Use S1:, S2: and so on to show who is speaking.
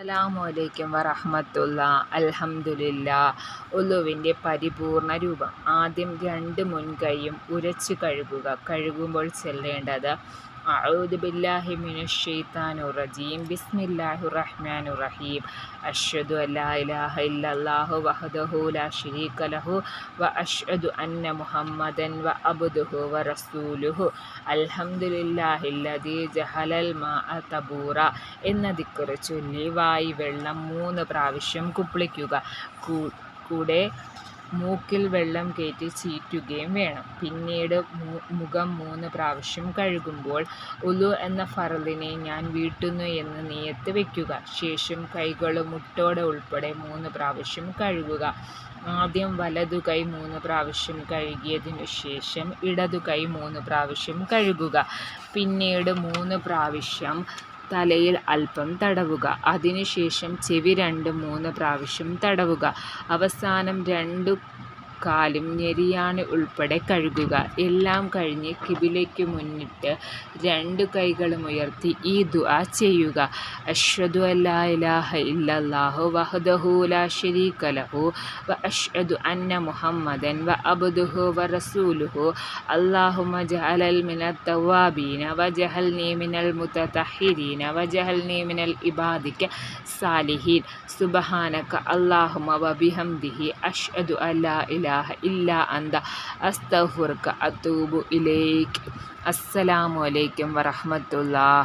S1: അസ്സലാമു വറഹ്മത്തുള്ളാ. അൽഹംദുലില്ലാ. ഉളുവിൻ്റെ പരിപൂർണ രൂപം. ആദ്യം രണ്ട് മുൻകൈയും ഉരച്ച് കഴുകുക. കഴുകുമ്പോൾ ചൊല്ലേണ്ടത് അഊദു ബില്ലാഹി മിനശ് ശൈത്താനിർ റജീം ബിസ്മില്ലാഹിർ റഹ്മാനിർ റഹീം അഷ്ഹദു അല്ലാ ഇലാഹ ഇല്ലല്ലാഹു വഹ്ദഹു ലാ ശരീക ലഹു വ അഷ്ഹദു അന്ന മുഹമ്മദൻ അബ്ദുഹു വ റസൂലുഹു അൽഹംദുലില്ലാഹില്ലദീ ജഅലൽ മാഅ തബൂറ എന്ന ദിക്ർ ചൊല്ലി വായി വെള്ളം 3 പ്രാവശ്യം കുപ്പിളിക്കുക. കൂടെ മൂക്കിൽ വെള്ളം കയറ്റി ചീറ്റുകയും വേണം. പിന്നീട് മുഖം 3 പ്രാവശ്യം കഴുകുമ്പോൾ ഉളു എന്ന ഫർളിനെ ഞാൻ വീട്ടുന്നു എന്ന് നിയത്ത് വയ്ക്കുക. ശേഷം കൈകളും മുട്ടോടെ ഉൾപ്പെടെ 3 പ്രാവശ്യം കഴുകുക. ആദ്യം വലതു കൈ 3 പ്രാവശ്യം കഴുകിയതിനു ശേഷം ഇടതു കൈ 3 പ്രാവശ്യം കഴുകുക. പിന്നീട് 3 പ്രാവശ്യം തലയിൽ അല്പം തടവുക. അതിനുശേഷം ചെവി 3 പ്രാവശ്യം തടവുക. അവസാനം 2 കാലും ഞെരിയാണി ഉൾപ്പെടെ കഴുകുക. എല്ലാം കഴിഞ്ഞ് ഖിബിലയ്ക്ക് മുന്നിട്ട് 2 കൈകളും ഉയർത്തി ഈ ദുആ ചെയ്യുക. അഷ്ഹദു അല്ലാ ഇലാഹ ഇല്ലല്ലാഹു വഹ്ദഹു ലാ ശരീക ലഹു വ അഷ്ഹദു അന്ന മുഹമ്മദൻ അബ്ദുഹു വ റസൂലുഹു അല്ലാഹുമ്മ ജഅൽ മിനത് തവ്വാബീന വജഅൽനി മിനൽ മുതതഹിരീന വജഅൽനി മിനൽ ഇബാദിക സാലിഹീൻ സുബ്ഹാനക അല്ലാഹുമ്മ വബിഹംദിഹി അഷ്ഹദു അല്ലാ ഇലാഹ ഇല്ലാ അന്ത അസ്തഗ്ഫിറുക അത്തൂബു ഇലൈക്. അസ്സലാമു അലൈക്കും വറഹ്മത്തുള്ളാഹി.